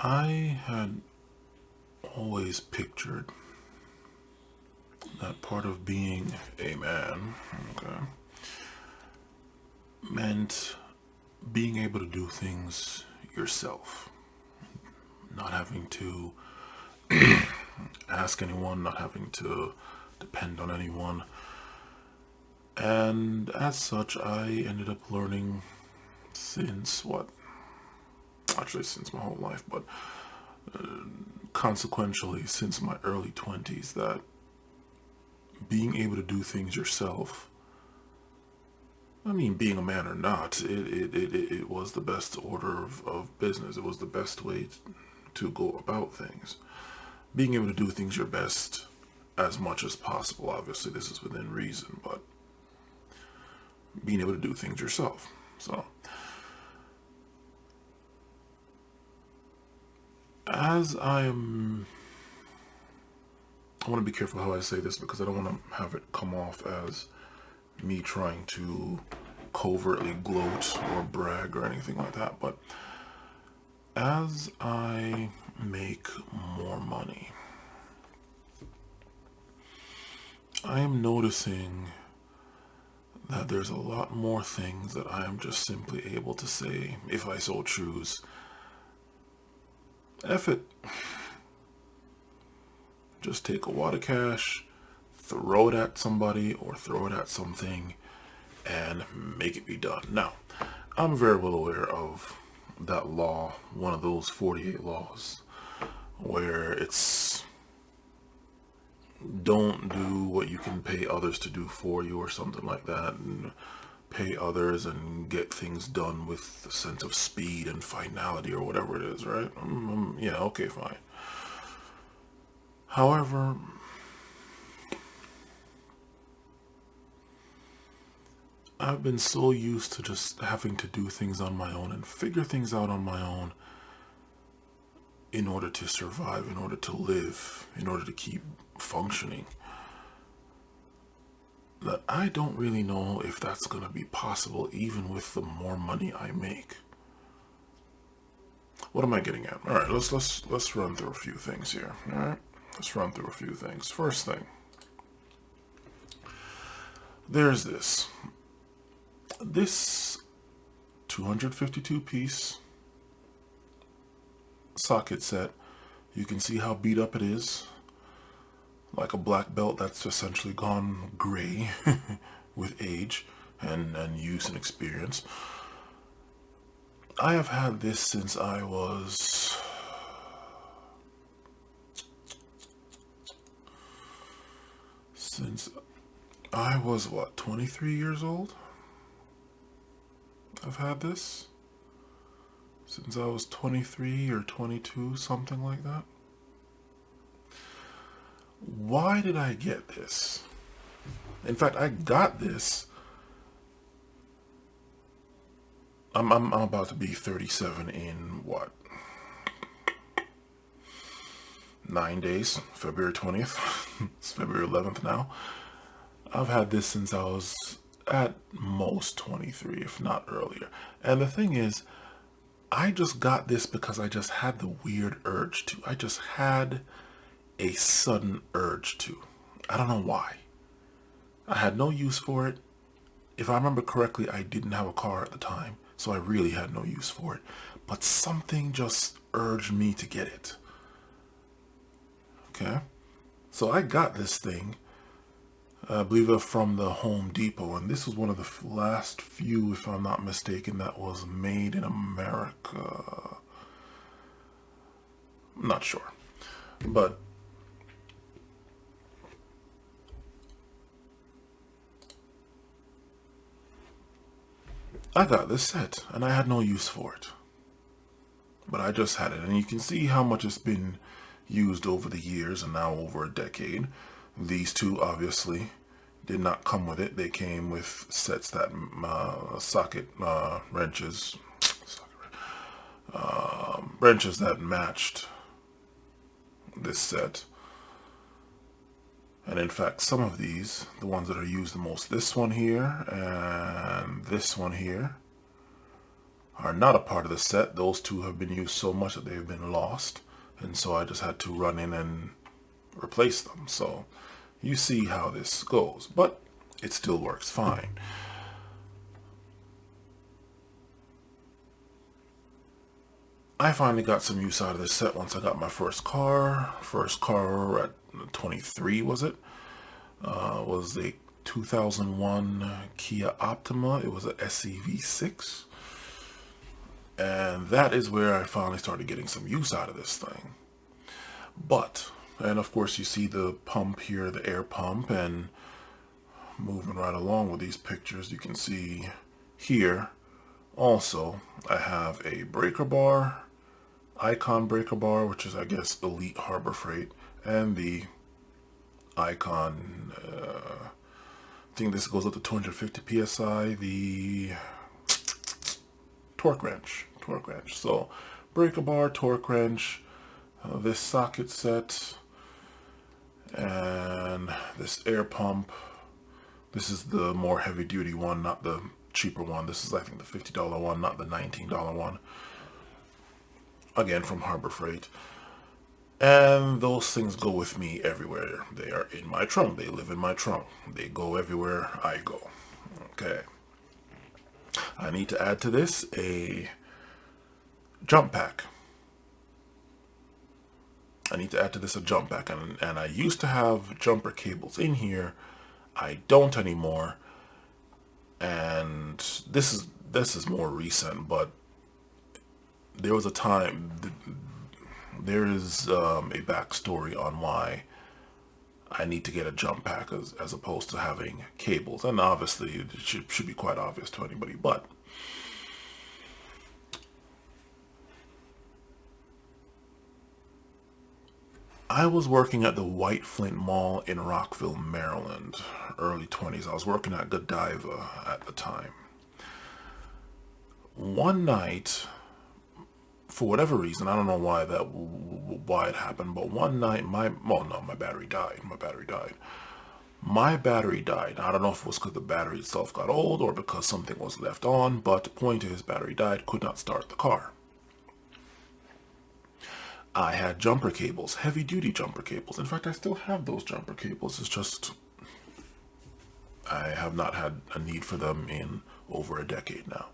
I had always pictured that part of being a man, okay, meant being able to do things yourself, not having to ask anyone, not having to depend on anyone. And as such, I ended up learning since what? Actually, since my whole life, but consequentially, since my early 20s, that being able to do things yourself, I mean, being a man or not, it was the best order of business. It was the best way to go about things. Being able to do things your best as much as possible. Obviously, this is within reason, but being able to do things yourself. So, as I want to be careful how I say this because I don't want to have it come off as me trying to covertly gloat or brag or anything like that, but as I make more money, I am noticing that there's a lot more things that I am just simply able to say, if I so choose, F it. Just take a wad of cash, throw it at somebody or throw it at something, and make it be done. Now, I'm very well aware of that law, one of those 48 laws, where it's don't do what you can pay others to do for you or something like that, and pay others and get things done with a sense of speed and finality or whatever it is, right? Yeah, okay, fine. However, I've been so used to just having to do things on my own and figure things out on my own in order to survive, in order to live, in order to keep functioning, that I don't really know if that's going to be possible even with the more money I make. What am I getting at? All right, let's run through a few things here. All right, let's run through a few things. First thing, there's this 252 piece socket set. You can see how beat up it is, like a black belt that's essentially gone gray with age and use and experience. I have had this since I was what, 23 years old? I've had this since I was 23 or 22, something like that. Why did I get this? In fact, I got this. I'm about to be 37 in what? 9 days. February 20th. It's February 11th now. I've had this since I was at most 23, if not earlier. And the thing is, I just got this because I just had the weird urge to. I just had a sudden urge to. I don't know why. I had no use for it. If I remember correctly, I didn't have a car at the time, so I really had no use for it. But something just urged me to get it. Okay? So I got this thing, I believe from the Home Depot, and this was one of the last few, if I'm not mistaken, that was made in America. I'm not sure. But I got this set, and I had no use for it. But I just had it, and you can see how much it's been used over the years, and now over a decade. These two obviously did not come with it. They came with sets that wrenches that matched this set. And in fact, some of these, the ones that are used the most, this one here and this one here, are not a part of the set. Those two have been used so much that they've been lost. And so I just had to run in and replace them. So you see how this goes, but it still works fine. I finally got some use out of this set once I got my first car. First car at 23, was it? Was a 2001 Kia Optima. It was a SCV6. And that is where I finally started getting some use out of this thing. But, and of course you see the pump here, the air pump, and moving right along with these pictures, you can see here also I have a breaker bar, Icon breaker bar, which is I guess Elite Harbor Freight, and the Icon, I think this goes up to 250 psi, the torque wrench. So breaker bar, torque wrench, this socket set, and this air pump. This is the more heavy duty one, not the cheaper one. This is I think the $50 one, not the $19 one. Again, from Harbor Freight. And those things go with me everywhere. They are in my trunk. They live in my trunk. They go everywhere I go. Okay. I need to add to this a jump pack. And I used to have jumper cables in here. I don't anymore. And this is more recent, but there was a time, there is a backstory on why I need to get a jump pack as opposed to having cables. And obviously it should be quite obvious to anybody, but I was working at the White Flint Mall in Rockville, Maryland, early 20s. I was working at Godiva at the time. One night, for whatever reason, I don't know why it happened, but one night my battery died. My battery died. I don't know if it was because the battery itself got old or because something was left on, but the point is, battery died, could not start the car. I had jumper cables, heavy duty jumper cables. In fact, I still have those jumper cables. It's just I have not had a need for them in over a decade now.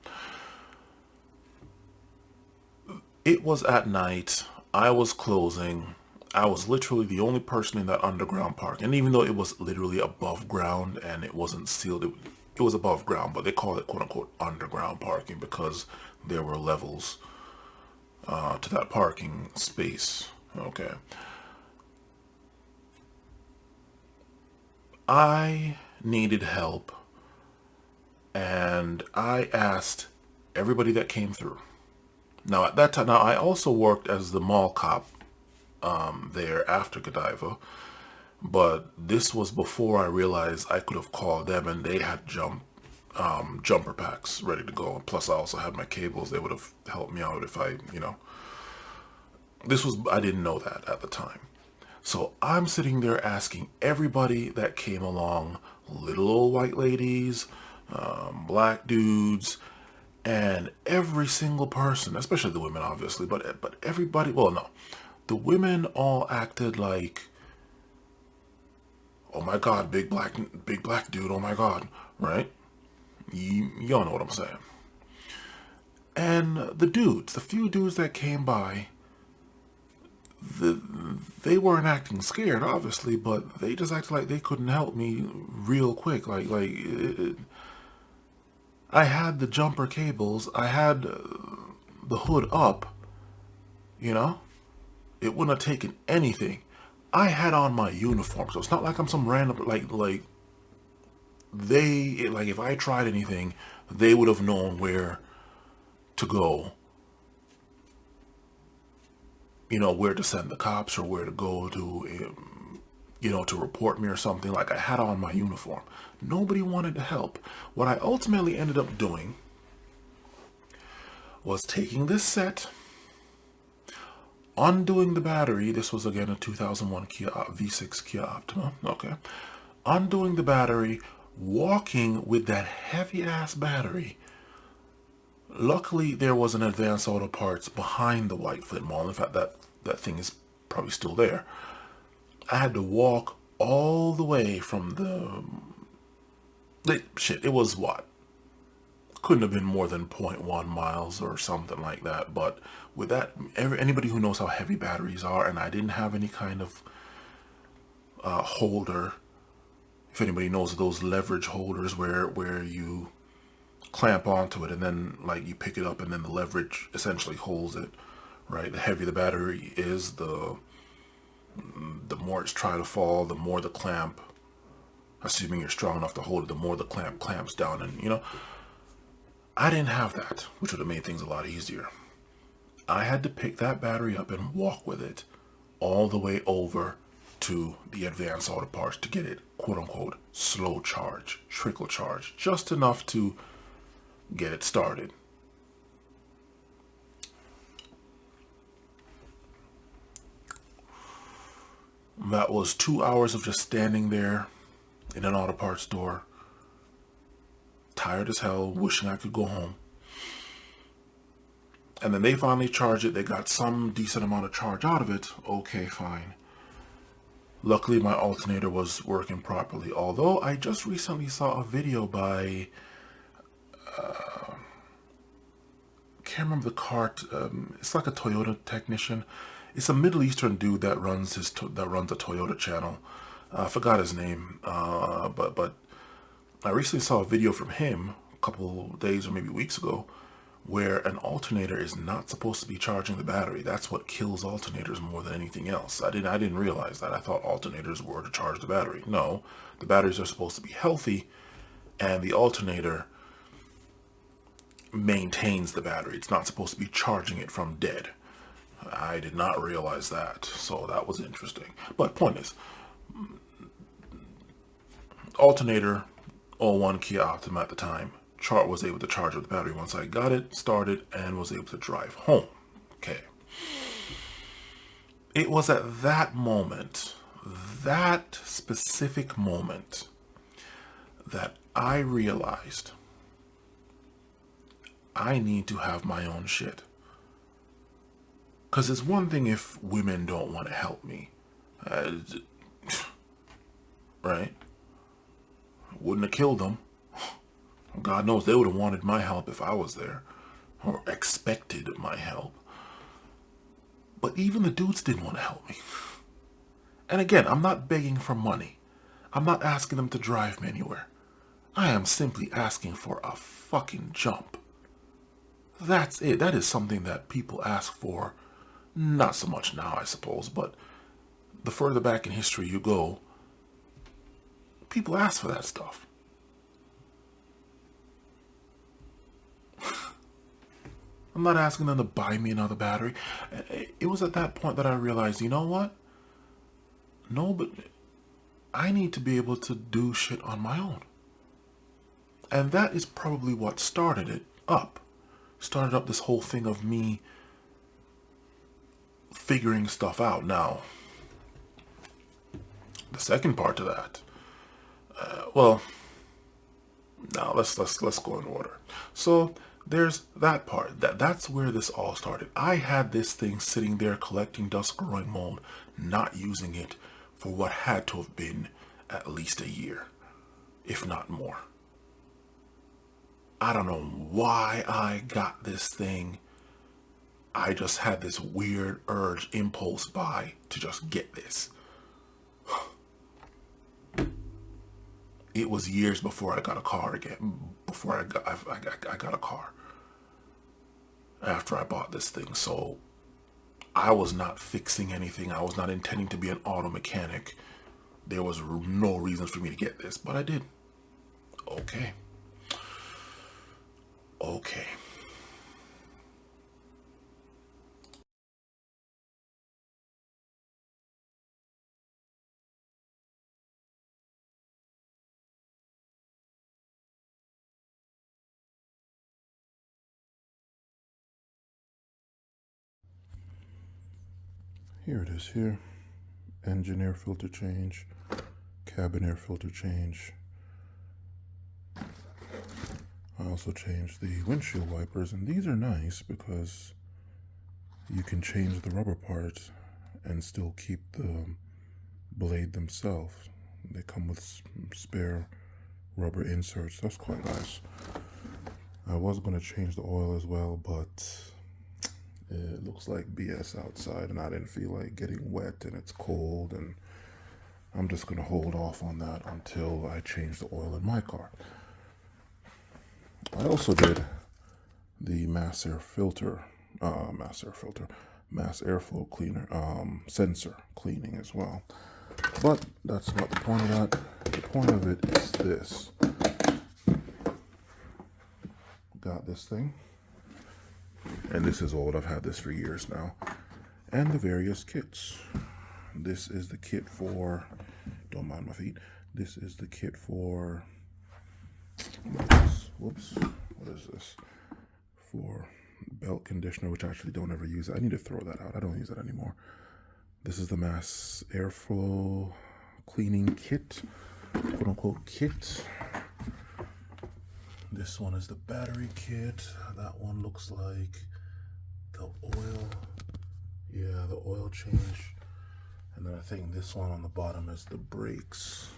It was at night. I was closing. I was literally the only person in that underground park. And even though it was literally above ground and it wasn't sealed, it was above ground, but they call it quote unquote underground parking because there were levels to that parking space. Okay. I needed help and I asked everybody that came through. Now at that time, I also worked as the mall cop there after Godiva, but this was before I realized I could have called them and they had jumper packs ready to go. And plus I also had my cables. They would have helped me out if I I didn't know that at the time. So I'm sitting there asking everybody that came along, little old white ladies, black dudes, and every single person, especially the women obviously, but everybody, well no, the women all acted like, oh my God, big black dude, oh my God, right? Y'all know what I'm saying. And the few dudes that came by, they weren't acting scared, obviously, but they just acted like they couldn't help me real quick. I had the jumper cables, I had the hood up, it wouldn't have taken anything. I had on my uniform, so it's not like I'm some random, if I tried anything, they would have known where to go. Where to send the cops or where to go to, to report me or something. Like I had on my uniform. Nobody wanted to help. What I ultimately ended up doing was taking this set, undoing the battery. This was again a 2001 V6 Kia Optima. Okay. Undoing the battery, walking with that heavy ass battery Luckily, there was an Advanced Auto Parts behind the White Flint Mall. In fact, that thing is probably still there. I had to walk all the way from it was what? Couldn't have been more than point 0.1 miles or something like that. But with that, anybody who knows how heavy batteries are, and I didn't have any kind of holder. If anybody knows those leverage holders where you clamp onto it and then like you pick it up and then the leverage essentially holds it, right? The heavier the battery is, the more it's trying to fall, the more the clamp, assuming you're strong enough to hold it, the more the clamp clamps down. And I didn't have that, which would have made things a lot easier. I had to pick that battery up and walk with it all the way over to the Advanced Auto Parts to get it, quote unquote, slow charge, trickle charge, just enough to get it started. That was 2 hours of just standing there in an auto parts store, tired as hell, wishing I could go home. And then they finally charged it. They got some decent amount of charge out of it. Okay, fine. Luckily, my alternator was working properly. Although I just recently saw a video by, can't remember the car. It's like a Toyota technician. It's a Middle Eastern dude that runs a Toyota channel. I forgot his name, but I recently saw a video from him a couple days or maybe weeks ago, where an alternator is not supposed to be charging the battery. That's what kills alternators more than anything else. I didn't realize that. I thought alternators were to charge the battery. No, the batteries are supposed to be healthy, and the alternator maintains the battery. It's not supposed to be charging it from dead. I did not realize that, so that was interesting. But point is, alternator 01 Kia Optima at the time, Chart was able to charge with the battery once I got it started and was able to drive home. Okay. It was at that moment, that specific moment, that I realized I need to have my own shit. Because it's one thing if women don't want to help me. Right? Wouldn't have killed them. God knows they would have wanted my help if I was there. Or expected my help. But even the dudes didn't want to help me. And again, I'm not begging for money. I'm not asking them to drive me anywhere. I am simply asking for a fucking jump. That's it. That is something that people ask for. Not so much now, I suppose, but the further back in history you go, people ask for that stuff. I'm not asking them to buy me another battery. It was at that point that I realized, you know what? No, but I need to be able to do shit on my own. And that is probably what started it up. Started up this whole thing of me figuring stuff out. Now, the second part to that, now let's go in order. So there's that part. That's where this all started. I had this thing sitting there collecting dust, growing mold, not using it for what had to have been at least a year, if not more. I don't know why I got this thing. I just had this weird urge, impulse buy to just get this. It was years before I got a car again. Before I got a car. After I bought this thing. So I was not fixing anything. I was not intending to be an auto mechanic. There was no reason for me to get this, but I did. Okay. Here it is here. Engine air filter change, cabin air filter change, I also changed the windshield wipers, and these are nice because you can change the rubber parts and still keep the blade themselves. They come with spare rubber inserts. That's quite nice. I was going to change the oil as well, but it looks like BS outside and I didn't feel like getting wet and it's cold, and I'm just going to hold off on that until I change the oil in my car. I also did the mass airflow cleaner, sensor cleaning as well. But that's not the point of that. The point of it is this. Got this thing. And this is old. I've had this for years now. And the various kits. This is the kit for, don't mind my feet. This is the kit for, whoops, what is this? For belt conditioner, which I actually don't ever use. I need to throw that out. I don't use it anymore. This is the mass airflow cleaning kit, quote unquote kit. This one is the battery kit. That one looks like the oil. Yeah, the oil change. And then I think this one on the bottom is the brakes,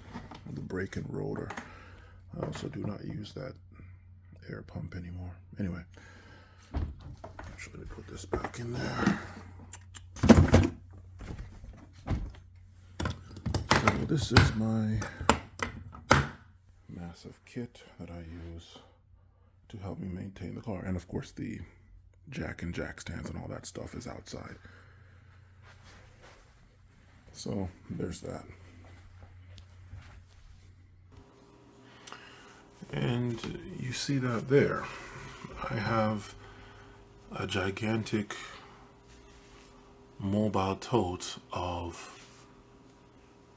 the brake and rotor. I also do not use that air pump anymore. Anyway, actually, let me put this back in there. So this is my massive kit that I use to help me maintain the car. And of course the jack and jack stands and all that stuff is outside. So there's that. And you see that there. I have a gigantic mobile tote of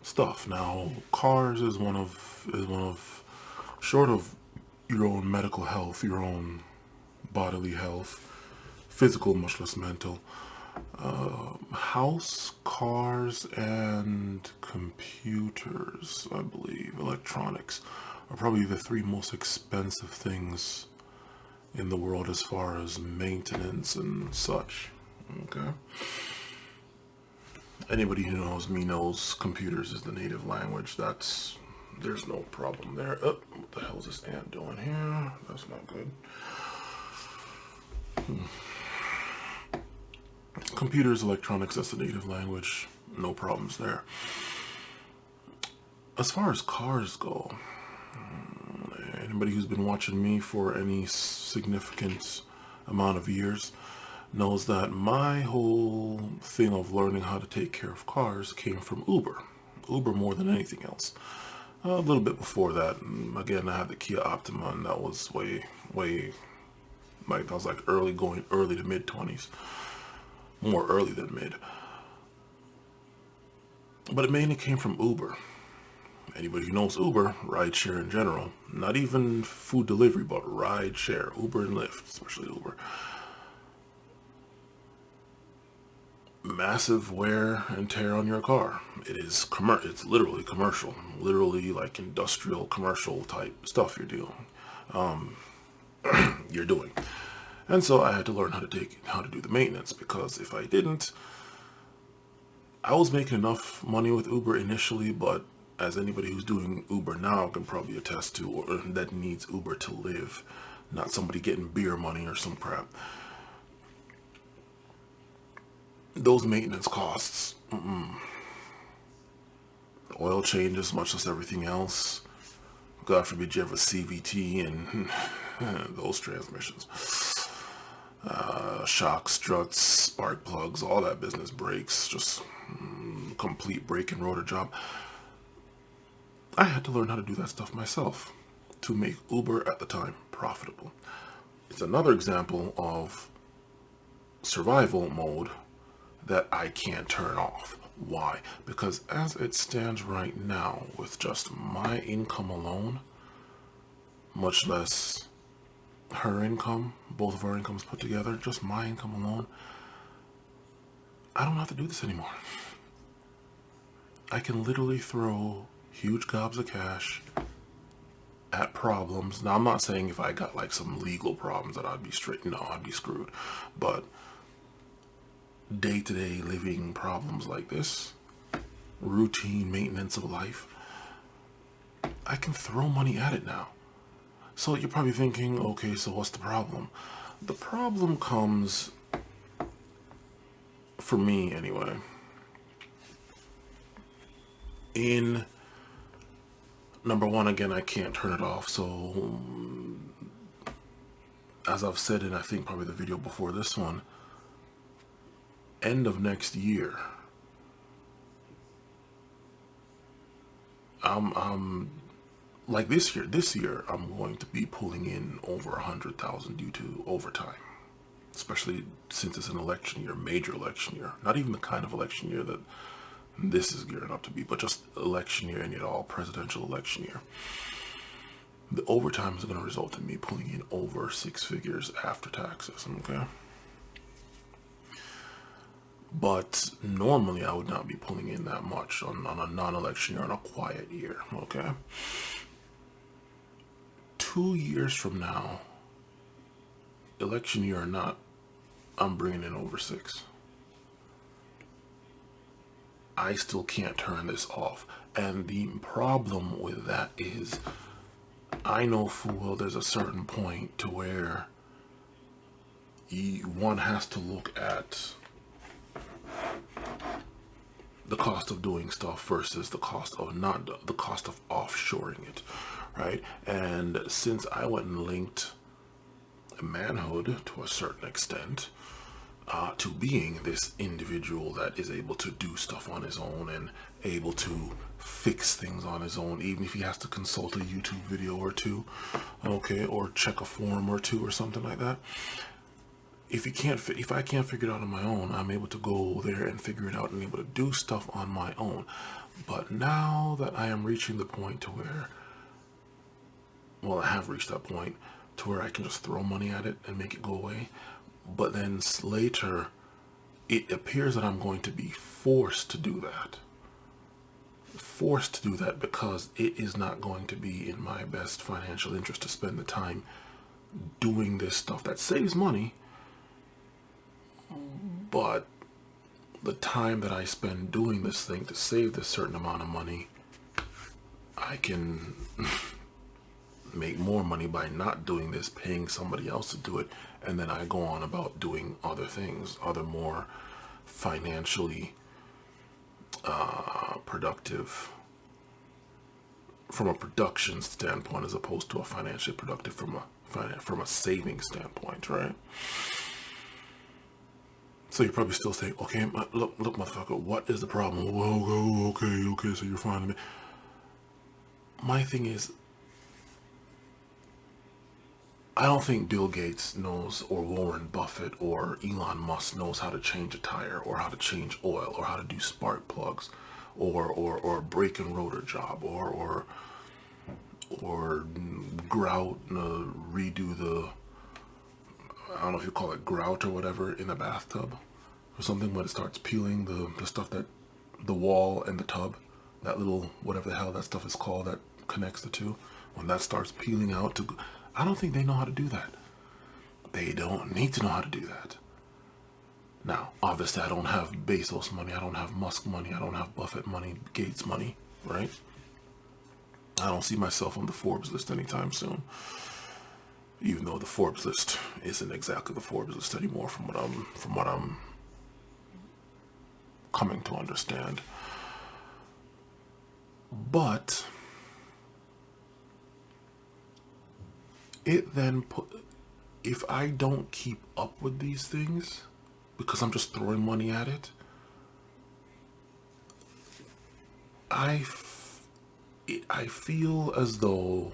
stuff. Now, cars is one of short of your own medical health, your own bodily health, physical, much less mental. House, cars, and computers, I believe, electronics, are probably the three most expensive things in the world as far as maintenance and such. Okay. Anybody who knows me knows computers is the native language. There's no problem there. Oh, what the hell is this ant doing here? That's not good. Computers, electronics, that's the native language. No problems there. As far as cars go, anybody who's been watching me for any significant amount of years knows that my whole thing of learning how to take care of cars came from Uber. Uber more than anything else. A little bit before that, again, I had the Kia Optima, and that was way, like, that was like early to mid 20s. More early than mid. But it mainly came from Uber. Anybody who knows Uber, rideshare in general, not even food delivery, but rideshare, Uber and Lyft, especially Uber. Massive wear and tear on your car. It's literally commercial, literally like industrial commercial type stuff you're doing. And so I had to learn how to do the maintenance, because if I didn't, I was making enough money with Uber initially, but as anybody who's doing Uber now can probably attest to, or that needs Uber to live, not somebody getting beer money or some crap. Those maintenance costs, oil changes, much as everything else. God forbid you have a CVT and those transmissions. Shock struts, spark plugs, all that business breaks, just complete brake and rotor job. I had to learn how to do that stuff myself to make Uber at the time profitable. It's another example of survival mode that I can't turn off. Why? Because as it stands right now, with just my income alone, much less her income, both of our incomes put together, just my income alone, I don't have to do this anymore. I can literally throw huge gobs of cash at problems. Now, I'm not saying if I got like some legal problems that I'd be straight. No, I'd be screwed. But day-to-day living problems like this, routine maintenance of life, I can throw money at it now. So you're probably thinking, okay, so what's the problem? The problem comes, for me anyway, in number one, again, I can't turn it off. So as I've said in, I think probably the video before this one, end of next year, I'm like this year I'm going to be pulling in over 100,000 due to overtime, especially since it's an election year, major election year, not even the kind of election year that this is gearing up to be, but just election year, and yet all presidential election year. The overtime is going to result in me pulling in over 6 figures after taxes, okay? But normally I would not be pulling in that much on a non-election year, on a quiet year, okay? 2 years from now, election year or not, I'm bringing in over 6. I still can't turn this off. And the problem with that is, I know full well there's a certain point to where one has to look at the cost of doing stuff versus the cost of the cost of offshoring it, right? And since I went and linked manhood to a certain extent to being this individual that is able to do stuff on his own and able to fix things on his own, even if he has to consult a YouTube video or two, okay, or check a forum or two or something like that. If I can't figure it out on my own, I'm able to go there and figure it out and able to do stuff on my own. But now that I am reaching the point to where, well, I have reached that point to where I can just throw money at it and make it go away. But then later, it appears that I'm going to be forced to do that. Forced to do that because it is not going to be in my best financial interest to spend the time doing this stuff that saves money. But the time that I spend doing this thing to save this certain amount of money, I can make more money by not doing this, paying somebody else to do it, and then I go on about doing other things, other more financially productive from a production standpoint, as opposed to a financially productive from a saving standpoint, right? So you're probably still saying, okay, look, motherfucker, what is the problem? Well, okay, so you're fine with me. My thing is, I don't think Bill Gates knows, or Warren Buffett or Elon Musk knows how to change a tire, or how to change oil, or how to do spark plugs, or a brake and rotor job, or grout, redo the, I don't know if you call it grout or whatever, in a bathtub or something, when it starts peeling the stuff that the wall and the tub, that little whatever the hell that stuff is called that connects the two, when that starts peeling out, I don't think they know how to do that. They don't need to know how to do that. Now, obviously, I don't have Bezos money, I don't have Musk money, I don't have Buffett money, Gates money, right? I don't see myself on the Forbes list anytime soon. Even though the Forbes list isn't exactly the Forbes list anymore, from what I'm coming to understand. But it then if I don't keep up with these things because I'm just throwing money at it, I feel as though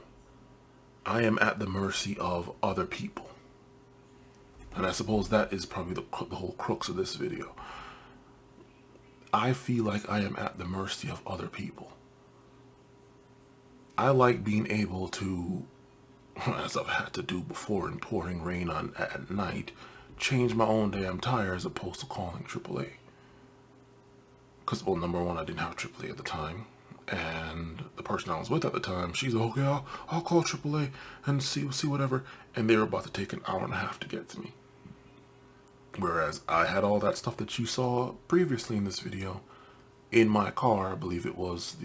I am at the mercy of other people. And I suppose that is probably the whole crux of this video. I feel like I am at the mercy of other people. I like being able to, as I've had to do before in pouring rain at night, change my own damn tire as opposed to calling AAA. Because, well, number one, I didn't have AAA at the time. And the person I was with at the time, she's like, okay, I'll call AAA and see whatever. And they were about to take an hour and a half to get to me. Whereas I had all that stuff that you saw previously in this video in my car. I believe it was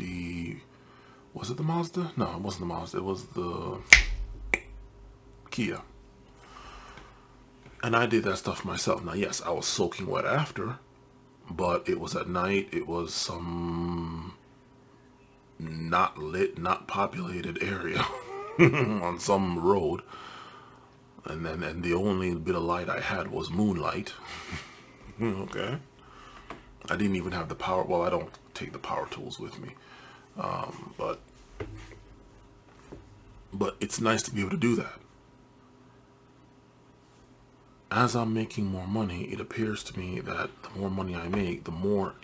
was it the Mazda? No, it wasn't the Mazda. It was the Kia. And I did that stuff myself. Now, yes, I was soaking wet after, but it was at night. It was some not lit, not populated area on some road. And the only bit of light I had was moonlight. Okay. I didn't even have the power. Well, I don't take the power tools with me. But it's nice to be able to do that. As I'm making more money, it appears to me that the more money I make, the more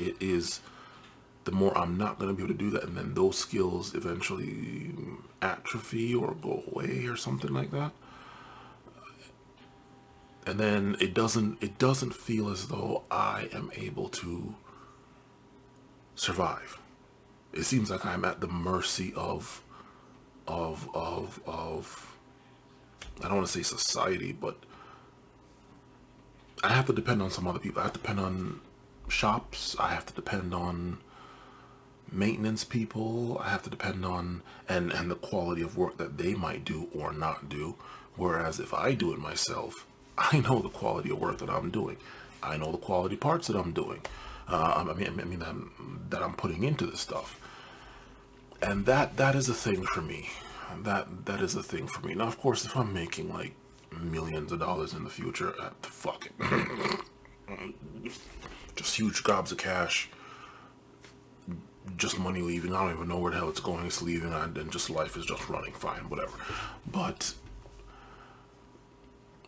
I'm not going to be able to do that. And then those skills eventually atrophy or go away or something like that. And then it doesn't feel as though I am able to survive. It seems like I'm at the mercy of I don't want to say society, but I have to depend on some other people. I have to depend on shops. I have to depend on maintenance people. I have to depend on and the quality of work that they might do or not do. Whereas if I do it myself, I know the quality of work that I'm doing. I know the quality parts that I'm doing. That I'm putting into this stuff, and that is a thing for me. That is a thing for me. Now, of course, if I'm making like millions of dollars in the future, fuck it, just huge gobs of cash, just money leaving. I don't even know where the hell it's going. It's leaving, and just life is just running fine, whatever. But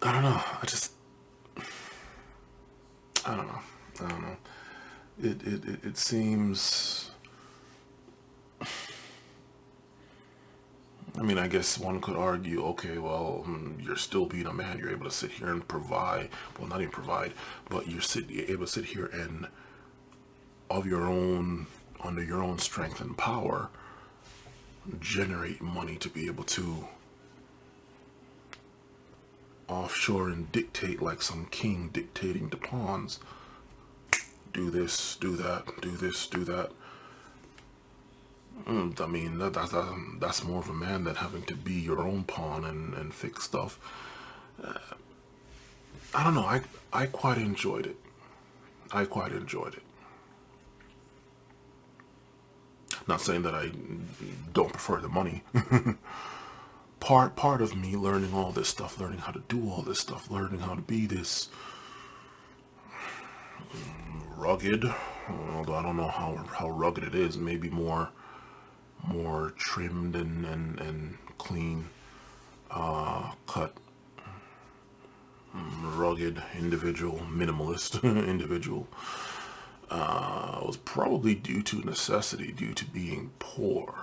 I don't know. I don't know. It seems. I mean, I guess one could argue, okay, well, you're still being a man. You're able to sit here and provide. Well, not even provide, but you're able to sit here and, under your own strength and power, generate money to be able to offshore and dictate like some king dictating to pawns. Do this, do that, do this, do that. I mean, that's more of a man than having to be your own pawn and fix stuff. I don't know. I quite enjoyed it. I quite enjoyed it. Not saying that I don't prefer the money. Part of me learning all this stuff, learning how to do all this stuff, learning how to be this rugged, although I don't know how rugged it is, maybe more trimmed and clean cut, rugged individual, minimalist individual, was probably due to necessity, due to being poor.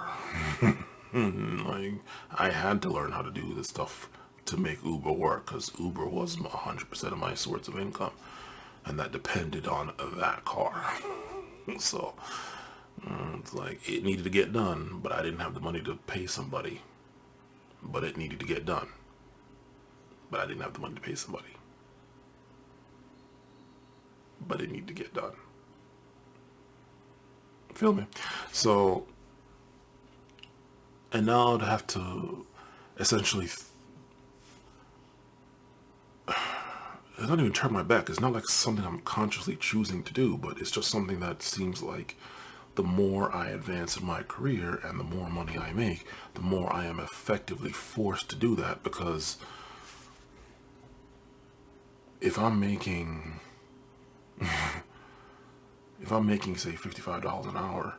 Like, I had to learn how to do this stuff to make Uber work, because Uber was 100% of my source of income, and that depended on that car. So it's like, it needed to get done, but I didn't have the money to pay somebody. But it needed to get done, but I didn't have the money to pay somebody. But it needed to get done. Feel me? So, and now I'd have to essentially, it's not even turn my back. It's not like something I'm consciously choosing to do, but it's just something that seems like the more I advance in my career and the more money I make, the more I am effectively forced to do that, because if I'm making say $55 an hour,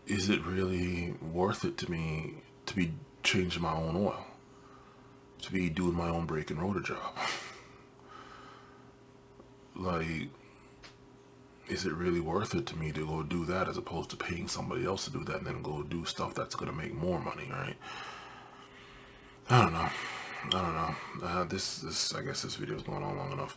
is it really worth it to me to be changing my own oil, to be doing my own brake and rotor job? Like, is it really worth it to me to go do that as opposed to paying somebody else to do that and then go do stuff that's going to make more money, right? I don't know. I guess this video is going on long enough.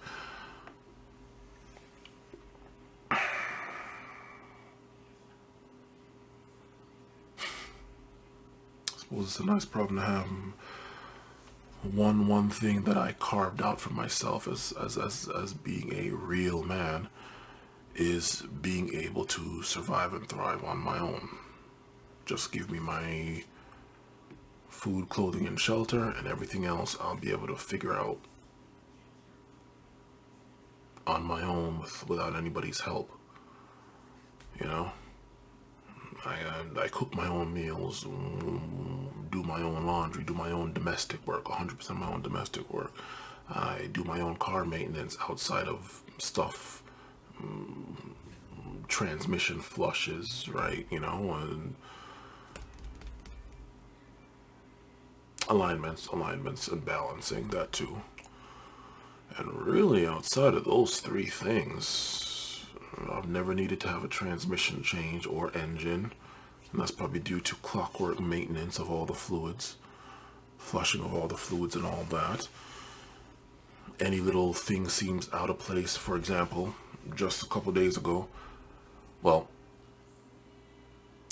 suppose it's a nice problem to have. One thing that I carved out for myself as being a real man is being able to survive and thrive on my own. Just give me my food, clothing, and shelter, and everything else I'll be able to figure out on my own without anybody's help. You know, I cook my own meals, do my own laundry, do my own domestic work, 100% my own domestic work. I do my own car maintenance outside of stuff, transmission flushes, right? You know, and alignments, and balancing, that too. And really, outside of those three things, I've never needed to have a transmission change or engine. And that's probably due to clockwork maintenance of all the fluids, flushing of all the fluids and all that. Any little thing seems out of place. For example, just a couple days ago, well,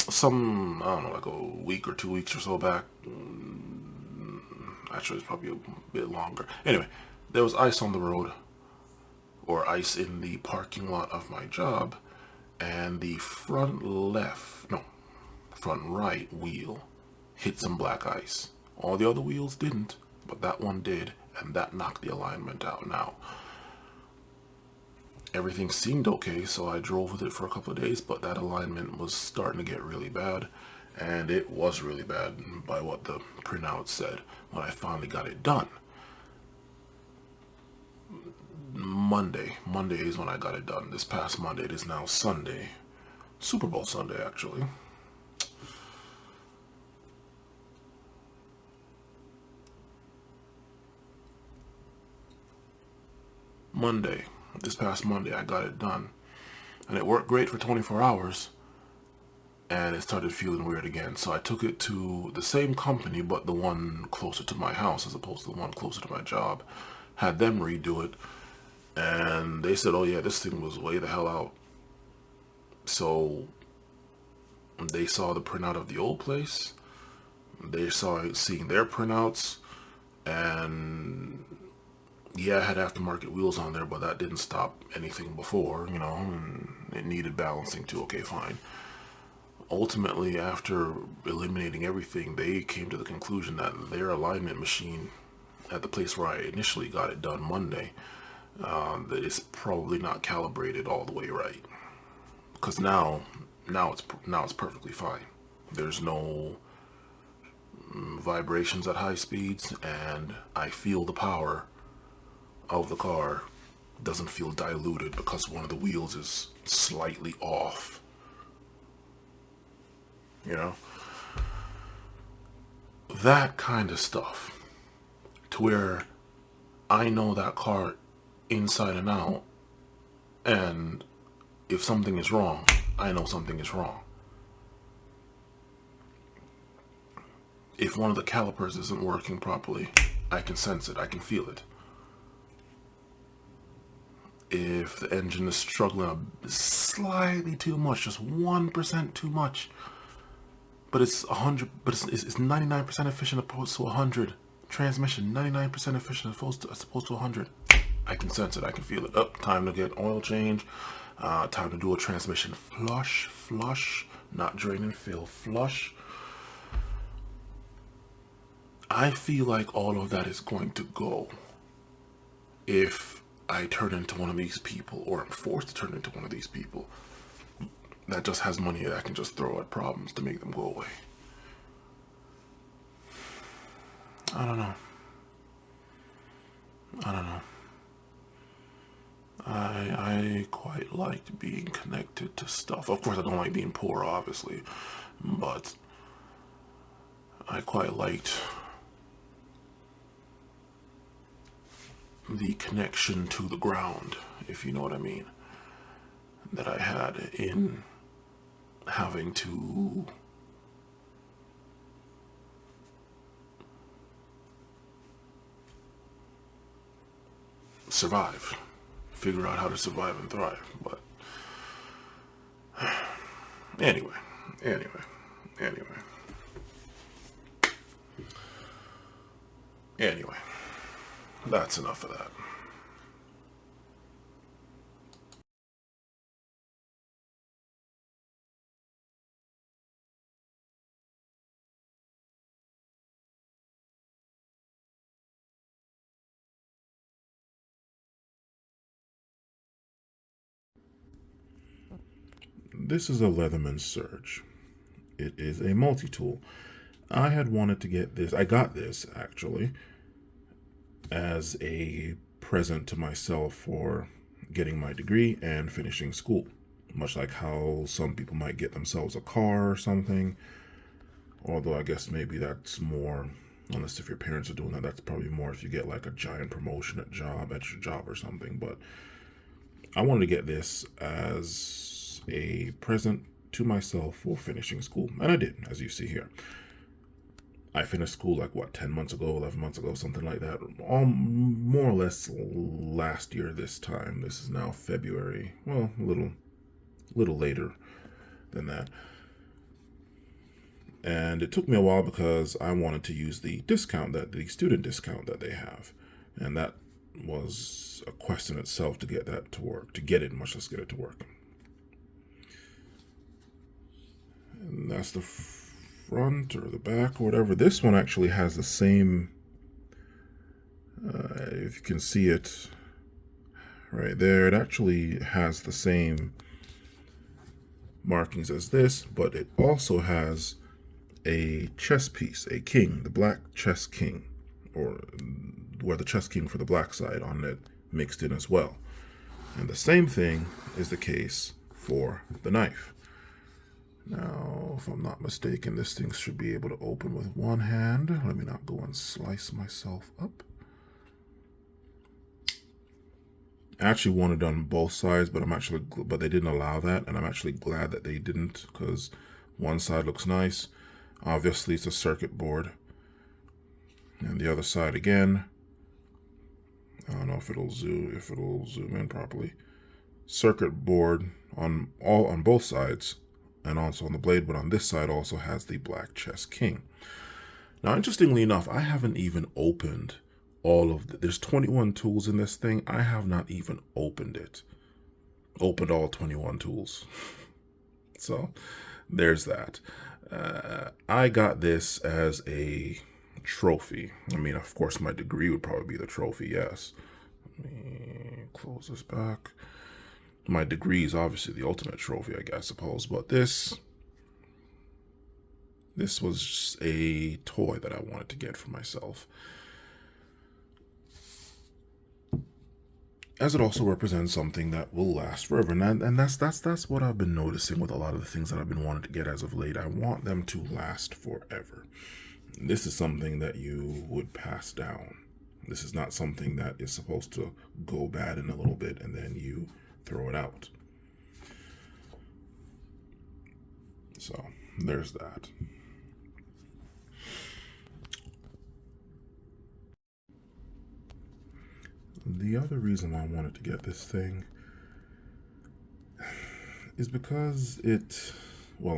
I don't know, like a week or 2 weeks or so back, actually it's probably a bit longer. Anyway, there was ice on the road, or ice in the parking lot of my job, and the front right wheel hit some black ice. All the other wheels didn't, but that one did, and that knocked the alignment out. Now, everything seemed okay, so I drove with it for a couple of days, but that alignment was starting to get really bad, and it was really bad by what the printout said when I finally got it done. Monday is when I got it done. This past Monday. It is now Sunday, Super Bowl Sunday, actually. This past Monday, I got it done, and it worked great for 24 hours, and it started feeling weird again. So I took it to the same company, but the one closer to my house as opposed to the one closer to my job, had them redo it, and they said, oh yeah, this thing was way the hell out. So they saw the printout of the old place, they saw seeing their printouts, and yeah, I had aftermarket wheels on there, but that didn't stop anything before, you know, and it needed balancing too. Okay, fine. Ultimately, after eliminating everything, they came to the conclusion that their alignment machine at the place where I initially got it done Monday, that it's probably not calibrated all the way right. Because now it's perfectly fine. There's no vibrations at high speeds, and I feel the power of the car doesn't feel diluted because one of the wheels is slightly off. You know? That kind of stuff. To where I know that car inside and out, and if something is wrong, I know something is wrong. If one of the calipers isn't working properly, I can sense it, I can feel it. If the engine is struggling slightly too much, just 1% too much, but it's 100, but it's 99% efficient opposed to 100. Transmission 99% efficient as opposed to 100. I can sense it, I can feel it. Time to get oil change. Time to do a transmission flush, not drain and fill, flush. I feel like all of that is going to go if I turn into one of these people, or I'm forced to turn into one of these people that just has money that I can just throw at problems to make them go away. I don't know. I quite liked being connected to stuff. Of course, I don't like being poor, obviously, but I quite liked the connection to the ground, if you know what I mean, that I had in having to survive, figure out how to survive and thrive. But anyway. Anyway, that's enough of that. This is a Leatherman Surge. It is a multi-tool. I had wanted to get this. I got this actually as a present to myself for getting my degree and finishing school. Much like how some people might get themselves a car or something. Although I guess maybe that's more, unless if your parents are doing that, that's probably more if you get like a giant promotion at your job or something. But I wanted to get this as a present to myself for finishing school. And I did, as you see here. I finished school like what, 10 months ago, 11 months ago, something like that. All more or less last year this time. This is now February. Well, a little later than that. And it took me a while because I wanted to use the student discount that they have. And that was a quest in itself to get that to work, much less get it to work. And that's the front or the back or whatever. This one actually has the same, if you can see it right there, it actually has the same markings as this, but it also has a chess piece, a king, the black chess king, or where the chess king for the black side on it mixed in as well. And the same thing is the case for the knife. Now, if I'm not mistaken, this thing should be able to open with one hand. Let me not go and slice myself up. I actually wanted it on both sides, but they didn't allow that, and I'm actually glad that they didn't, because one side looks nice. Obviously, it's a circuit board, and the other side again. I don't know if it'll zoom in properly. Circuit board on both sides, and also on the blade, but on this side also has the black chess king. Now, interestingly enough, I haven't even opened all of there's 21 tools in this thing. I have not even opened all 21 tools. So there's that. I got this as a trophy. I mean, of course, my degree would probably be the trophy, yes. Let me close this back. My degree is obviously the ultimate trophy, I suppose, but this was just a toy that I wanted to get for myself, as it also represents something that will last forever. And that's what I've been noticing with a lot of the things that I've been wanting to get as of late. I want them to last forever. This is something that you would pass down. This is not something that is supposed to go bad in a little bit and then you throw it out. So there's that. The other reason why I wanted to get this thing is because I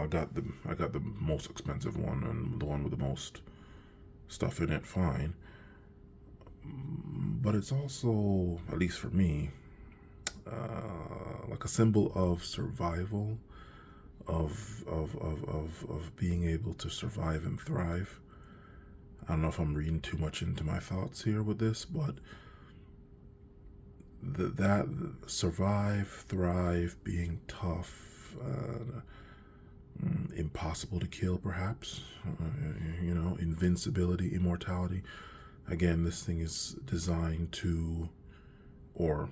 got the most expensive one and the one with the most stuff in it, fine. But it's also, at least for me, like a symbol of survival, of being able to survive and thrive. I don't know if I'm reading too much into my thoughts here with this, but that survive, thrive, being tough, impossible to kill, perhaps, invincibility, immortality. Again, this thing is designed to, or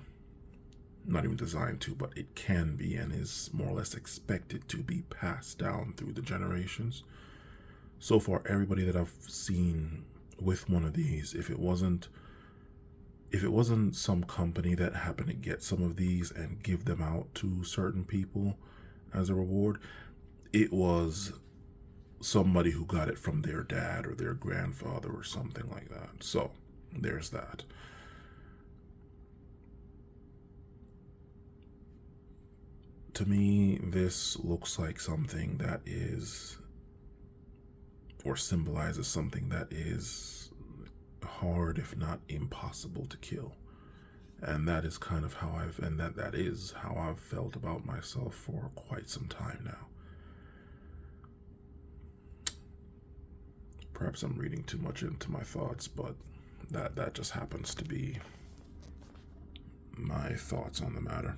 not even designed to, but it can be and is more or less expected to be passed down through the generations. So far, everybody that I've seen with one of these, if it wasn't some company that happened to get some of these and give them out to certain people as a reward, it was somebody who got it from their dad or their grandfather or something like that. So there's that. To me, this looks like something that is, or symbolizes something that is hard, if not impossible, to kill. And that is kind of how that is how I've felt about myself for quite some time now. Perhaps I'm reading too much into my thoughts, but that just happens to be my thoughts on the matter.